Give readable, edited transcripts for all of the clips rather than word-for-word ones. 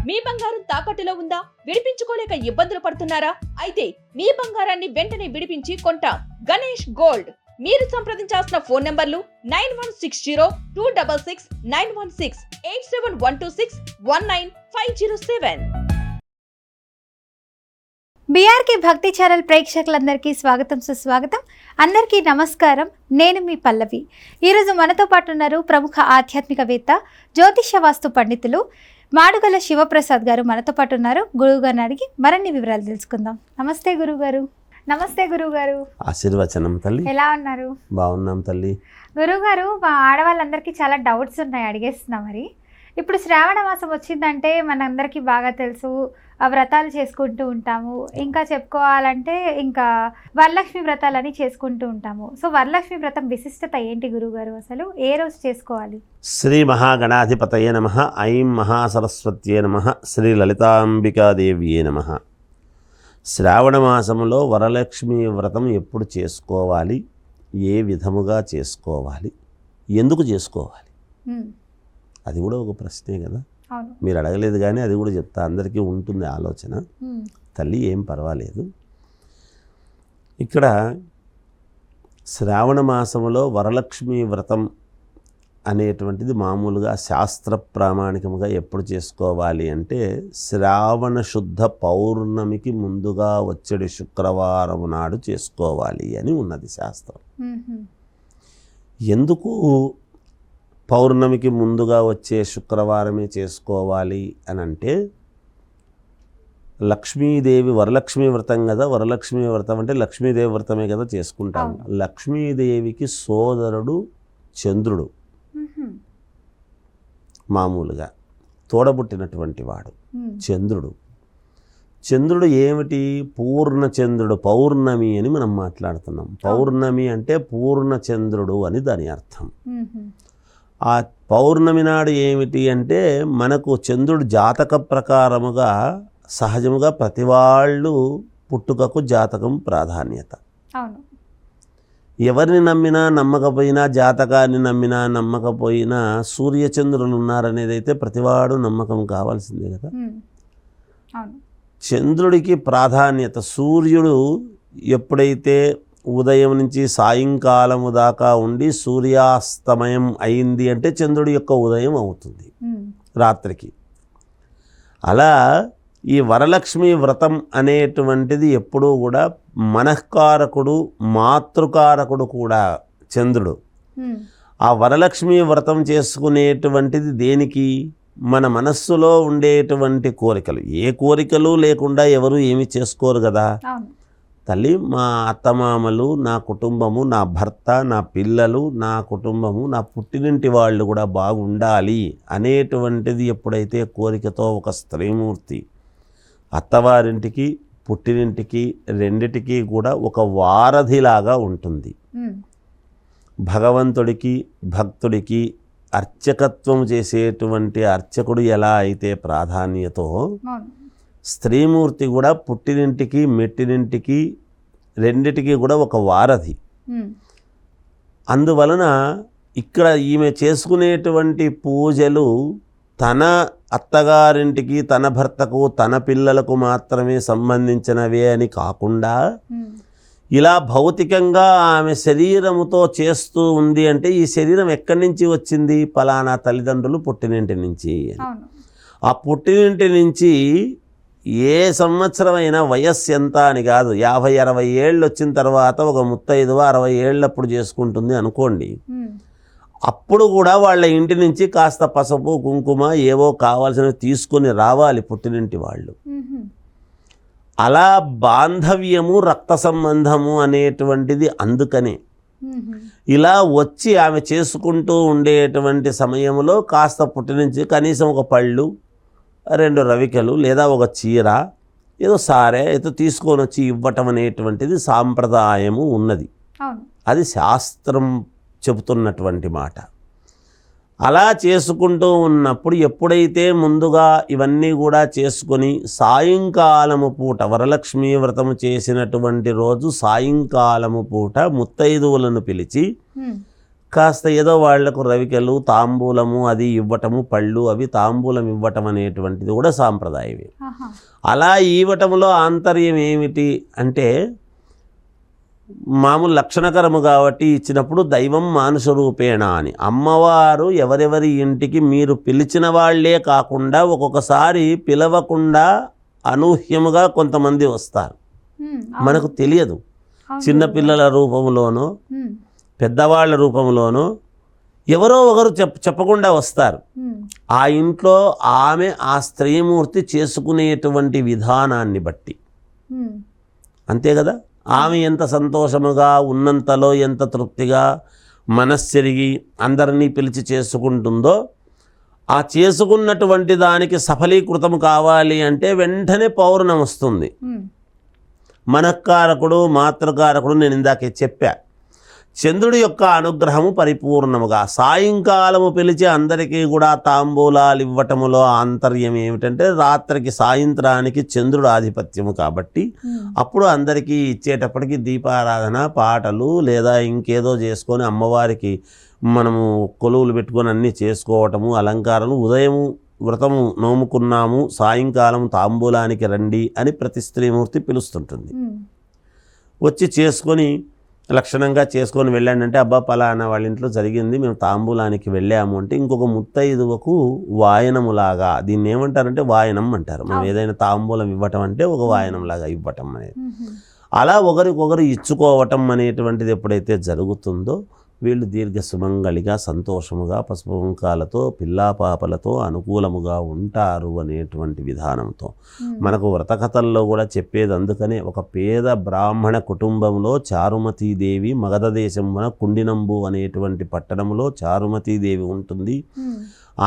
మీ బంగారం తాకట్టులో ఉందా? విడిపించుకోలేక ఇబ్బందులు పడుతున్నారా? అయితే మీ బంగారాన్ని వెంటనే విడిపించి కొంటాం. గణేష్ గోల్డ్. మీరు సంప్రదించాల్సిన ఫోన్ నంబర్లు 9160-266-916, 8712619507. బీఆర్కే భక్తి ఛానల్ ప్రేక్షకులందరికీ స్వాగతం, సుస్వాగతం. అందరికీ నమస్కారం. నేను మీ పల్లవి. ఈరోజు మనతో పాటు ఉన్నారు ప్రముఖ ఆధ్యాత్మికవేత్త, జ్యోతిష వాస్తు పండితులు మాడుగల శివప్రసాద్ గారు మనతో పాటు ఉన్నారు. గురువు గారిని అడిగి మరిన్ని వివరాలు తెలుసుకుందాం. నమస్తే గురుగారు. నమస్తే గురుగారు. ఆశీర్వచనం తల్లి. ఎలా ఉన్నారు? బాగున్నాం తల్లి. గురుగారు, మా ఆడవాళ్ళందరికీ చాలా డౌట్స్ ఉన్నాయి, అడిగేస్తున్నా. మరి ఇప్పుడు శ్రావణ మాసం వచ్చిందంటే మనందరికీ బాగా తెలుసు, వ్రతాలు చేసుకుంటూ ఉంటాము. ఇంకా చెప్పుకోవాలంటే ఇంకా వరలక్ష్మి వ్రతాలని చేసుకుంటూ ఉంటాము. సో వరలక్ష్మి వ్రతం విశిష్టత ఏంటి గురుగారు? అసలు ఏ రోజు చేసుకోవాలి? శ్రీ మహాగణాధిపతయే నమః. ఐం మహాసరస్వత్యే నమః. శ్రీ లలితాంబికాదేవ్యే నమః. శ్రావణ మాసంలో వరలక్ష్మి వ్రతం ఎప్పుడు చేసుకోవాలి, ఏ విధముగా చేసుకోవాలి, ఎందుకు చేసుకోవాలి, అది కూడా ఒక ప్రశ్నే కదా. మీరు అడగలేదు కానీ అది కూడా చెప్తా, అందరికీ ఉంటుంది ఆలోచన. తల్లి ఏం పర్వాలేదు. ఇక్కడ శ్రావణ మాసంలో వరలక్ష్మి వ్రతం అనేటువంటిది మామూలుగా శాస్త్ర ప్రామాణికముగా ఎప్పుడు చేసుకోవాలి అంటే శ్రావణ శుద్ధ పౌర్ణమికి ముందుగా వచ్చేది శుక్రవారం నాడు చేసుకోవాలి అని ఉన్నది శాస్త్రం. ఎందుకు పౌర్ణమికి ముందుగా వచ్చే శుక్రవారమే చేసుకోవాలి అని అంటే, లక్ష్మీదేవి వరలక్ష్మి వ్రతం కదా. వరలక్ష్మి వ్రతం అంటే లక్ష్మీదేవి వ్రతమే కదా చేసుకుంటాము. లక్ష్మీదేవికి సోదరుడు చంద్రుడు, మామూలుగా తోడబుట్టినటువంటి వాడు చంద్రుడు. చంద్రుడు ఏమిటి? పూర్ణచంద్రుడు. పౌర్ణమి అని మనం మాట్లాడుతున్నాం. పౌర్ణమి అంటే పూర్ణచంద్రుడు అని దాని అర్థం. ఆ పౌర్ణమి నాడు ఏమిటి అంటే మనకు చంద్రుడు జాతక ప్రకారముగా సహజముగా ప్రతి వాళ్ళు పుట్టుకకు జాతకం ప్రాధాన్యత. ఎవరిని నమ్మినా నమ్మకపోయినా, జాతకాన్ని నమ్మినా నమ్మకపోయినా సూర్యచంద్రులు ఉన్నారనేది అయితే ప్రతివాడు నమ్మకం కావాల్సిందే కదా. చంద్రుడికి ప్రాధాన్యత. సూర్యుడు ఎప్పుడైతే ఉదయం నుంచి సాయంకాలము దాకా ఉండి సూర్యాస్తమయం అయింది అంటే చంద్రుడి యొక్క ఉదయం అవుతుంది రాత్రికి. అలా ఈ వరలక్ష్మి వ్రతం అనేటువంటిది ఎప్పుడూ కూడా మనఃకారకుడు, మాతృకారకుడు కూడా చంద్రుడు. ఆ వరలక్ష్మి వ్రతం చేసుకునేటువంటిది దేనికి? మన మనస్సులో ఉండేటువంటి కోరికలు. ఏ కోరికలు లేకుండా ఎవరు ఏమి చేసుకోరు కదా తల్లి. మా అత్తమామలు, నా కుటుంబము, నా భర్త, నా పిల్లలు, నా కుటుంబము, నా పుట్టినింటి వాళ్ళు కూడా బాగుండాలి అనేటువంటిది ఎప్పుడైతే కోరికతో ఒక స్త్రీమూర్తి అత్తవారింటికి పుట్టినింటికి రెండిటికి కూడా ఒక వారధిలాగా ఉంటుంది. భగవంతుడికి భక్తుడికి అర్చకత్వం చేసేటువంటి అర్చకుడు ఎలా అయితే ప్రాధాన్యతో, స్త్రీమూర్తి కూడా పుట్టినింటికి మెట్టినింటికి రెండిటికి కూడా ఒక వారధి. అందువలన ఇక్కడ ఈమె చేసుకునేటువంటి పూజలు తన అత్తగారింటికి, తన భర్తకు, తన పిల్లలకు మాత్రమే సంబంధించినవే అని కాకుండా ఇలా భౌతికంగా ఆమె శరీరముతో చేస్తూ ఉంది అంటే ఈ శరీరం ఎక్కడి నుంచి వచ్చింది? ఫలానా తల్లిదండ్రులు పుట్టినింటి నుంచి. ఆ పుట్టినింటి నుంచి ఏ సంవత్సరమైనా వయస్సు ఎంత అని కాదు, 50-60 ఏళ్ళు వచ్చిన తర్వాత ఒక 35-60 ఏళ్ళప్పుడు చేసుకుంటుంది అనుకోండి. అప్పుడు కూడా వాళ్ళ ఇంటి నుంచి కాస్త పసుపు కుంకుమ ఏవో కావాల్సినవి తీసుకొని రావాలి పుట్టినింటి వాళ్ళు. అలా బాంధవ్యము, రక్త సంబంధము అనేటువంటిది అందుకనే ఇలా వచ్చి ఆమె చేసుకుంటూ ఉండేటువంటి సమయంలో కాస్త పుట్టినించి కనీసం ఒక పళ్ళు, 2 రవికలు లేదా ఒక చీర, ఏదో సారే ఏదో తీసుకొని వచ్చి ఇవ్వటం అనేటువంటిది సాంప్రదాయము ఉన్నది. అది శాస్త్రం చెబుతున్నటువంటి మాట. అలా చేసుకుంటూ ఉన్నప్పుడు ఎప్పుడైతే ముందుగా ఇవన్నీ కూడా చేసుకొని సాయంకాలము పూట వరలక్ష్మీ వ్రతము చేసినటువంటి రోజు సాయంకాలము పూట ముత్తైదువులను పిలిచి కాస్త ఏదో వాళ్లకు రవికెలు తాంబూలము అది ఇవ్వటము, పళ్ళు అవి తాంబూలం ఇవ్వటం అనేటువంటిది కూడా సాంప్రదాయమే. అలా ఇవ్వటంలో ఆంతర్యం ఏమిటి అంటే, మామూలు లక్షణకరము కాబట్టి ఇచ్చినప్పుడు దైవం మానుష రూపేణ అని, అమ్మవారు ఎవరెవరి ఇంటికి మీరు పిలిచిన వాళ్లే కాకుండా ఒక్కొక్కసారి పిలవకుండా అనూహ్యముగా కొంతమంది వస్తారు, మనకు తెలియదు. చిన్నపిల్లల రూపంలోనో పెద్దవాళ్ల రూపంలోనో ఎవరో ఒకరు చెప్పకుండా వస్తారు. ఆ ఇంట్లో ఆమె ఆ స్త్రీమూర్తి చేసుకునేటువంటి విధానాన్ని బట్టి అంతే కదా, ఆమె ఎంత సంతోషముగా ఉన్నంతలో ఎంత తృప్తిగా మనస్సెరిగి అందరినీ పిలిచి చేసుకుంటుందో, ఆ చేసుకున్నటువంటి దానికి సఫలీకృతం కావాలి అంటే వెంటనే పౌర్ణమి వస్తుంది. మనఃకారకుడు మాతృకారకుడు నేను ఇందాకే చెప్పా. చంద్రుడి యొక్క అనుగ్రహము పరిపూర్ణముగా సాయంకాలము పిలిచి అందరికీ కూడా తాంబూలాలు ఇవ్వటములో ఆంతర్యం ఏమిటంటే, రాత్రికి సాయంత్రానికి చంద్రుడు ఆధిపత్యము కాబట్టి అప్పుడు అందరికీ ఇచ్చేటప్పటికి దీపారాధన, పాటలు లేదా ఇంకేదో చేసుకొని అమ్మవారికి మనము కొలువులు పెట్టుకొని అన్నీ చేసుకోవటము, అలంకారము, ఉదయము వ్రతము నోముకున్నాము సాయంకాలం తాంబూలానికి రండి అని ప్రతి స్త్రీమూర్తి పిలుస్తుంటుంది. వచ్చి చేసుకొని లక్షణంగా చేసుకొని వెళ్ళాడంటే, అబ్బా పలానా వాళ్ళ ఇంట్లో జరిగింది, మేము తాంబూలానికి వెళ్ళాము అంటే ఇంకొక ముత్తైదువకు వాయనములాగా, దీన్ని ఏమంటారంటే వాయనం అంటారు. మనం ఏదైనా తాంబూలం ఇవ్వటం అంటే ఒక వాయనంలాగా ఇవ్వటం అనేది. అలా ఒకరికొకరు ఇచ్చుకోవటం అనేటువంటిది ఎప్పుడైతే జరుగుతుందో వీళ్ళు దీర్ఘ సుమంగళిగా సంతోషముగా పసుపు కుంకాలతో పిల్లాపాపలతో అనుకూలముగా ఉంటారు అనేటువంటి విధానంతో మనకు వ్రతకథల్లో కూడా చెప్పేది. అందుకనే ఒక పేద బ్రాహ్మణ కుటుంబంలో చారుమతీదేవి, మగధ దేశమున కుండినంబు అనేటువంటి పట్టణంలో చారుమతీదేవి ఉంటుంది.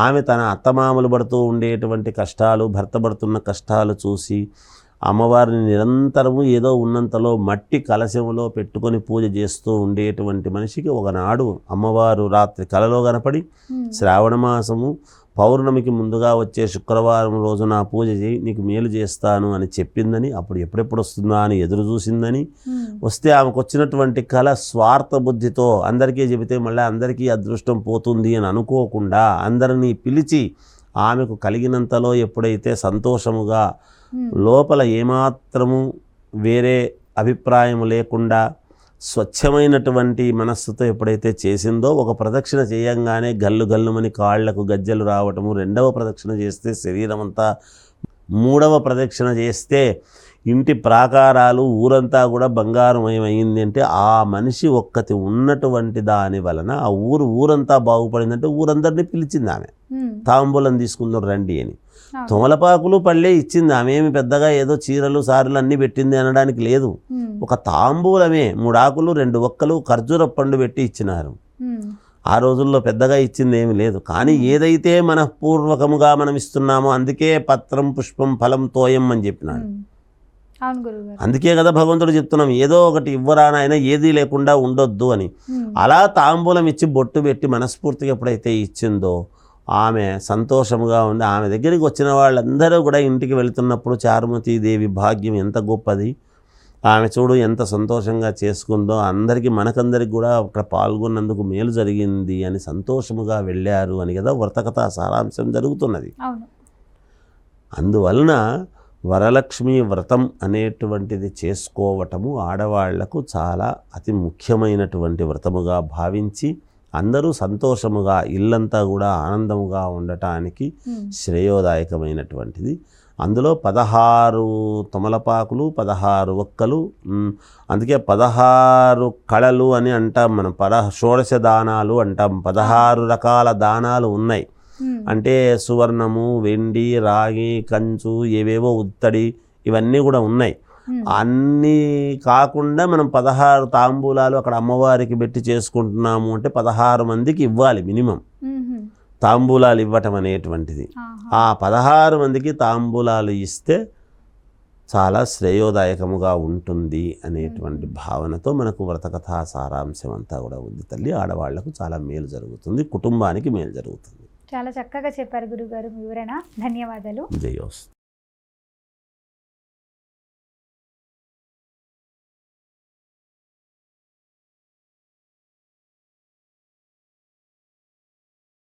ఆమె తన అత్తమామలు పడుతూ ఉండేటువంటి కష్టాలు, భర్త పడుతున్న కష్టాలు చూసి అమ్మవారిని నిరంతరము ఏదో ఉన్నంతలో మట్టి కలశంలో పెట్టుకొని పూజ చేస్తూ ఉండేటువంటి మనిషికి ఒకనాడు అమ్మవారు రాత్రి కలలో కనపడి, శ్రావణ మాసము పౌర్ణమికి ముందుగా వచ్చే శుక్రవారం రోజు నా పూజ చేయి, నీకు మేలు చేస్తాను అని చెప్పిందని, అప్పుడు ఎప్పుడెప్పుడు వస్తుందా అని ఎదురు చూసిందని, వస్తే ఆమెకు వచ్చినటువంటి కళ స్వార్థ బుద్ధితో అందరికీ చెబితే మళ్ళీ అందరికీ అదృష్టం పోతుంది అని అనుకోకుండా అందరినీ పిలిచి ఆమెకు కలిగినంతలో ఎప్పుడైతే సంతోషముగా లోపల ఏమాత్రము వేరే అభిప్రాయం లేకుండా స్వచ్ఛమైనటువంటి మనస్సుతో ఎప్పుడైతే చేసిందో, ఒక ప్రదక్షిణ చేయంగానే గల్లు గల్లుమని కాళ్లకు గజ్జలు రావటము, రెండవ ప్రదక్షిణ చేస్తే శరీరం అంతా, మూడవ ప్రదక్షిణ చేస్తే ఇంటి ప్రాకారాలు ఊరంతా కూడా బంగారుమయమైంది అంటే ఆ మనిషి ఒక్కటి ఉన్నటువంటి దాని వలన ఆ ఊరంతా బాగుపడిందంటే ఊరందరినీ పిలిచింది ఆమె, తాంబూలం తీసుకుందాం రండి అని. తోమలపాకులు పళ్ళే ఇచ్చింది, ఆమె ఏమి పెద్దగా ఏదో చీరలు సారులు అన్నీ పెట్టింది అనడానికి లేదు. ఒక తాంబూలమే 3 ఆకులు 2 ఒక్కలు ఖర్జూర పండు పెట్టి ఇచ్చినారు. ఆ రోజుల్లో పెద్దగా ఇచ్చింది ఏమి లేదు. కానీ ఏదైతే మనఃపూర్వకముగా మనం ఇస్తున్నామో అందుకే పత్రం పుష్పం ఫలం తోయం అని చెప్పినాడు. అందుకే కదా భగవంతుడు చెప్తున్నాం, ఏదో ఒకటి ఇవ్వరానైనా ఏదీ లేకుండా ఉండొద్దు అని. అలా తాంబూలం ఇచ్చి బొట్టు పెట్టి మనస్ఫూర్తిగా ఎప్పుడైతే ఇచ్చిందో ఆమె సంతోషముగా ఉంది. ఆమె దగ్గరికి వచ్చిన వాళ్ళందరూ కూడా ఇంటికి వెళుతున్నప్పుడు చారుమతీదేవి భాగ్యం ఎంత గొప్పది, ఆమె చూడు ఎంత సంతోషంగా చేసుకుందో, అందరికీ మనకందరికి కూడా అక్కడ పాల్గొన్నందుకు మేలు జరిగింది అని సంతోషముగా వెళ్ళారు అని కదా వ్రతకథ సారాంశం జరుగుతున్నది. అందువలన వరలక్ష్మి వ్రతం అనేటువంటిది చేసుకోవటము ఆడవాళ్లకు చాలా అతి ముఖ్యమైనటువంటి వ్రతముగా భావించి అందరూ సంతోషముగా ఇల్లంతా కూడా ఆనందముగా ఉండటానికి శ్రేయోదాయకమైనటువంటిది. అందులో 16 తమలపాకులు 16 ఒక్కలు, అందుకే 16 కళలు అని అంటాం మనం, షోడశ దానాలు అంటాం. 16 రకాల దానాలు ఉన్నాయి. అంటే సువర్ణము, వెండి, రాగి, కంచు, ఏవేవో ఉత్తడి, ఇవన్నీ కూడా ఉన్నాయి. అన్నీ కాకుండా మనం 16 తాంబూలాలు అక్కడ అమ్మవారికి పెట్టి చేసుకుంటున్నాము అంటే 16 మందికి ఇవ్వాలి మినిమం తాంబూలాలు ఇవ్వటం అనేటువంటిది. ఆ 16 మందికి తాంబూలాలు ఇస్తే చాలా శ్రేయోదాయకముగా ఉంటుంది అనేటువంటి భావనతో మనకు వ్రతకథా సారాంశం అంతా కూడా ఉంది తల్లి. ఆడవాళ్లకు చాలా మేలు జరుగుతుంది, కుటుంబానికి మేలు జరుగుతుంది. చాలా చక్కగా చెప్పారు గురుగారు, వివరణ. ధన్యవాదాలు. జయోస్తు.